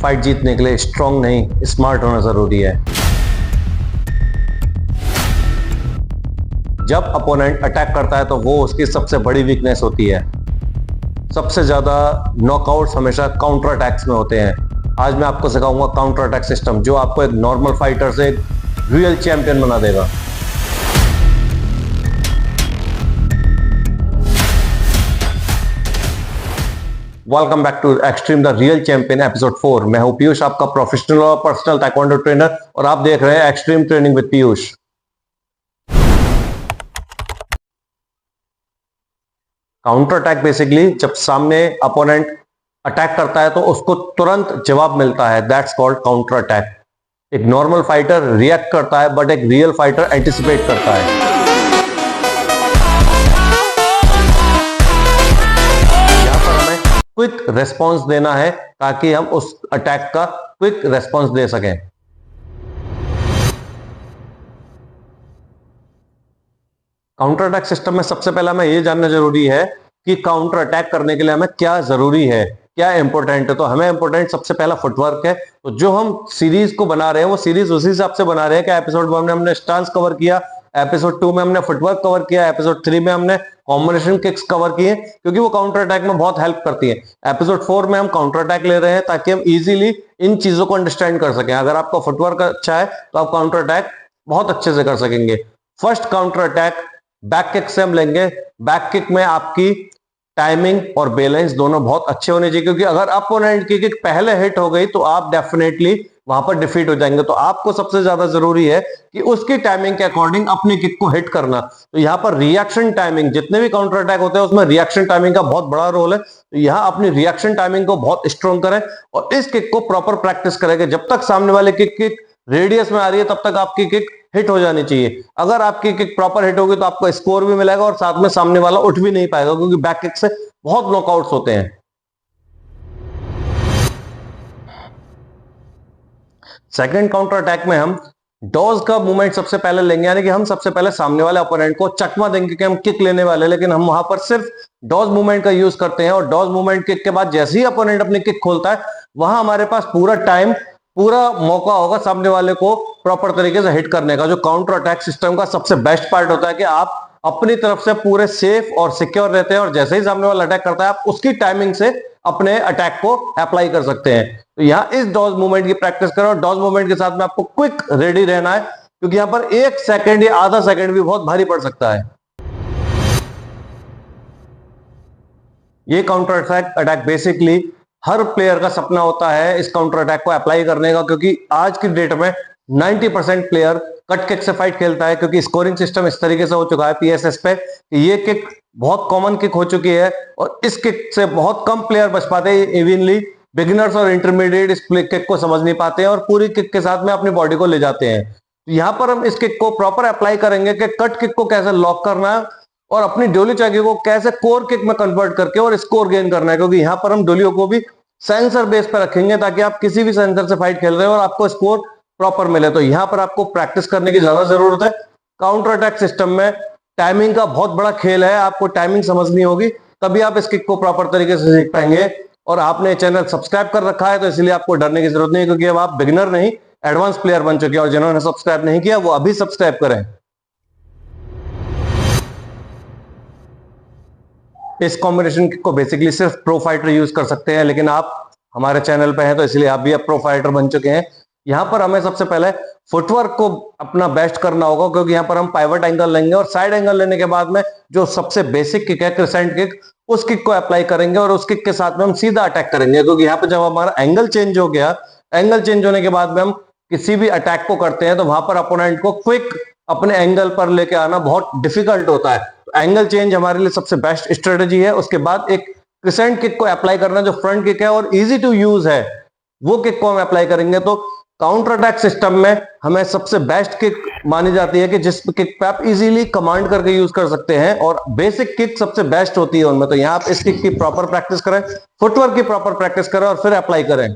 Fight जीतने के लिए स्ट्रांग नहीं, स्मार्ट होना जरूरी है। जब अपोनेंट अटैक करता है तो वो उसकी सबसे बड़ी वीकनेस होती है। सबसे ज्यादा नॉकआउट्स हमेशा काउंटर अटैक्स में होते हैं। आज मैं आपको सिखाऊंगा काउंटर अटैक सिस्टम, जो आपको एक नॉर्मल फाइटर से एक रियल चैंपियन बना देगा। Welcome back to extreme the real champion episode 4। मैं हूं पीयूष, आपका प्रोफेशनल और पर्सनल ताइक्वांडो ट्रेनर, और आप देख रहे हैं extreme training with Piyush. Counter attack basically जब सामने अपोनेंट अटैक करता है तो उसको तुरंत जवाब मिलता है, दैट्स कॉल्ड काउंटर अटैक। एक नॉर्मल फाइटर रिएक्ट करता है, बट एक रियल फाइटर एंटिसिपेट करता है। यहां पर हमें क्विक रेस्पॉन्स देना है ताकि हम उस अटैक का क्विक रेस्पॉन्स दे सकें। काउंटर अटैक सिस्टम में सबसे पहला हमें यह जानना जरूरी है कि काउंटर अटैक करने के लिए हमें क्या जरूरी है, क्या इंपॉर्टेंट है। तो हमें इंपॉर्टेंट सबसे पहला फुटवर्क है। तो जो हम सीरीज को बना रहे हैं वो सीरीज उसी हिसाब से बना रहे हैं कि एपिसोड 1 में हमने स्टांस कवर किया, एपिसोड 2 में हमने फुटवर्क कवर किया, एपिसोड 3 में हमने कॉम्बिनेशन किक्स कवर किए, क्योंकि वो काउंटर अटैक में बहुत हेल्प करती है। एपिसोड 4 में हम काउंटर अटैक ले रहे हैं ताकि हम इजीली इन चीजों को अंडरस्टैंड कर सकें। अगर आपका फुटवर्क अच्छा है तो आप काउंटर अटैक बहुत अच्छे से कर सकेंगे। First counter attack back kick से हम लेंगे। बैक किक में आपकी टाइमिंग और बैलेंस दोनों बहुत अच्छे होने चाहिए, क्योंकि अगर अपोनेंट की किक पहले हिट हो गई तो आप डेफिनेटली वहां पर डिफीट हो जाएंगे। तो आपको सबसे ज्यादा जरूरी है कि उसकी टाइमिंग के अकॉर्डिंग अपनी किक को हिट करना। तो यहां पर रिएक्शन टाइमिंग, जितने भी काउंटर अटैक होते हैं उसमें रिएक्शन टाइमिंग का बहुत बड़ा रोल है। तो यहां अपनी रिएक्शन टाइमिंग को बहुत स्ट्रॉन्ग करें और इस किक को प्रॉपर प्रैक्टिस करेंगे। जब तक सामने वाले की किक रेडियस में आ रही है तब तक आपकी किक हिट हो जानी चाहिए। अगर आपकी किक प्रॉपर हिट होगी तो आपको स्कोर भी मिलेगा और साथ में सामने वाला उठ भी नहीं पाएगा, क्योंकि बैक किक से बहुत नॉकआउट्स होते हैं। सेकंड काउंटर अटैक में हम डॉज का मूवमेंट सबसे पहले लेंगे, यानी कि हम सबसे पहले सामने वाले ओपोनेंट को चकमा देंगे कि हम किक लेने वाले, लेकिन हम वहां पर सिर्फ डॉज मूवमेंट का यूज करते हैं। और डॉज मूवमेंट किक के बाद जैसे ही ओपोनेंट अपनी किक खोलता है वहां हमारे पास पूरा टाइम, पूरा मौका होगा सामने वाले को प्रॉपर तरीके से हिट करने का। जो काउंटर अटैक सिस्टम का सबसे बेस्ट पार्ट होता है कि आप अपनी तरफ से पूरे सेफ और सिक्योर रहते हैं, और जैसे ही सामने वाला अटैक करता है आप उसकी टाइमिंग से अपने अटैक को अप्लाई कर सकते हैं। तो यहां इस डॉज मूवमेंट की प्रैक्टिस करो, और डॉज मूवमेंट के साथ में आपको क्विक रेडी रहना है, क्योंकि यहां पर 1 सेकंड या आधा सेकंड भी बहुत भारी पड़ सकता है। ये काउंटर अटैक बेसिकली हर प्लेयर का सपना होता है इस काउंटर अटैक को अप्लाई करने का, क्योंकि आज की डेट में 90% प्लेयर कट किक से फाइट खेलता है, क्योंकि स्कोरिंग सिस्टम इस तरीके से हो चुका है पीएसएस पे कि ये किक बहुत कॉमन किक हो चुकी है, और इस किक से बहुत कम प्लेयर बच पाते हैं। इवनली बिगिनर्स और इंटरमीडिएट इस किक को समझ नहीं पाते हैं और पूरी किक के साथ में अपनी बॉडी को ले जाते हैं। तो यहां पर हम इस किक को प्रॉपर अप्लाई करेंगे कि कट किक को कैसे लॉक करना है और अपनी डोली चाकी को कैसे कोर किक में कन्वर्ट करके और स्कोर गेन करना है, क्योंकि यहां पर हम डोलियों को भी सेंसर बेस पर रखेंगे ताकि आप किसी भी सेंसर से फाइट खेल रहे हो और आपको स्कोर प्रॉपर मिले। तो यहां पर आपको प्रैक्टिस करने की ज्यादा जरूरत है। काउंटर अटैक सिस्टम में टाइमिंग का बहुत बड़ा खेल है, आपको टाइमिंग समझनी होगी, तभी आप इस किक को प्रॉपर तरीके से सीख पाएंगे। और आपने चैनल सब्सक्राइब कर रखा है तो इसलिए आपको डरने की जरूरत नहीं है, क्योंकि अब आप बिगिनर नहीं एडवांस प्लेयर बन चुके हैं। और जिन्होंने सब्सक्राइब नहीं किया वो अभी सब्सक्राइब करें। इस कॉम्बिनेशन को बेसिकली सिर्फ प्रो फाइटर यूज कर सकते हैं, लेकिन आप हमारे चैनल पे हैं तो इसलिए आप भी अब प्रो फाइटर बन चुके हैं। यहां पर हमें सबसे पहले फुटवर्क को अपना बेस्ट करना होगा, क्योंकि यहां पर हम पाइवट एंगल लेंगे और साइड एंगल लेने के बाद में जो सबसे बेसिक किक है क्रिसेंट किक, उस किक को अप्लाई करेंगे और उस किक के साथ में हम सीधा अटैक करेंगे। क्योंकि यहाँ पे जब हमारा एंगल चेंज हो गया, एंगल चेंज होने के बाद में हम किसी भी अटैक को करते हैं तो वहां पर अपोनेंट को क्विक अपने एंगल पर लेके आना बहुत डिफिकल्ट होता है। तो एंगल चेंज हमारे लिए सबसे बेस्ट स्ट्रेटेजी है। उसके बाद एक क्रिसेंट किक को अप्लाई करना जो फ्रंट किक है और इजी टू यूज है, वो किक को हम अप्लाई करेंगे। तो काउंटर अटैक सिस्टम में हमें सबसे बेस्ट किक मानी जाती है कि जिस किक पे आप इजीली कमांड करके यूज कर सकते हैं, और बेसिक किक सबसे बेस्ट होती है उनमें। तो यहां आप इस किक की प्रॉपर प्रैक्टिस करें, फुटवर्क की प्रॉपर प्रैक्टिस करें और फिर अप्लाई करें।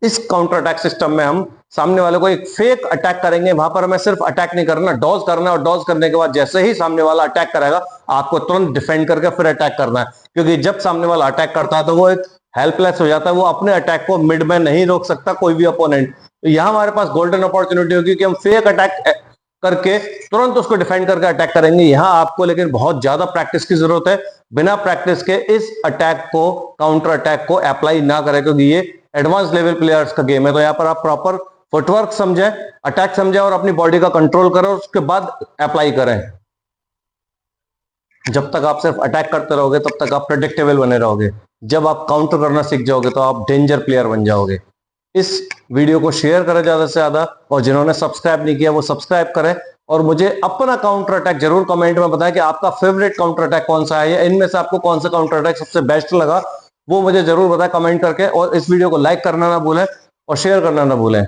इस काउंटर अटैक सिस्टम में हम सामने वाले को एक फेक अटैक करेंगे। वहां पर हमें सिर्फ अटैक नहीं करना, डॉज करना है, और डॉज करने के बाद जैसे ही सामने वाला अटैक करेगा आपको तुरंत डिफेंड करके फिर अटैक करना है, क्योंकि जब सामने वाला अटैक करता है तो वो एक हेल्पलेस हो जाता है, वो अपने अटैक को मिड में नहीं रोक सकता कोई भी अपोनेंट। तो यहां हमारे पास गोल्डन अपॉर्चुनिटी होगी कि हम फेक अटैक करके तुरंत उसको डिफेंड करके अटैक करेंगे। यहां आपको लेकिन बहुत ज्यादा प्रैक्टिस की जरूरत है। बिना प्रैक्टिस के इस अटैक को, काउंटर अटैक को अप्लाई ना करें, क्योंकि ये एडवांस लेवल प्लेयर्स का गेम है। तो यहां पर आप प्रॉपर फुटवर्क समझे, अटैक समझे और अपनी बॉडी का कंट्रोल करें, उसके बाद अप्लाई करें। जब तक आप सिर्फ अटैक करते रहोगे तब तक आप प्रेडिक्टेबल बने रहोगे। जब आप काउंटर करना सीख जाओगे तो आप डेंजर प्लेयर बन जाओगे। इस वीडियो को शेयर करें ज्यादा से ज्यादा, और जिन्होंने सब्सक्राइब नहीं किया वो सब्सक्राइब करें, और मुझे अपना काउंटर अटैक जरूर कमेंट में बताएं कि आपका फेवरेट काउंटर अटैक कौन सा है, या इनमें से आपको कौन सा काउंटर अटैक सबसे बेस्ट लगा, वो मुझे जरूर बताएं कमेंट करके। और इस वीडियो को लाइक करना ना भूलें और शेयर करना ना भूलें।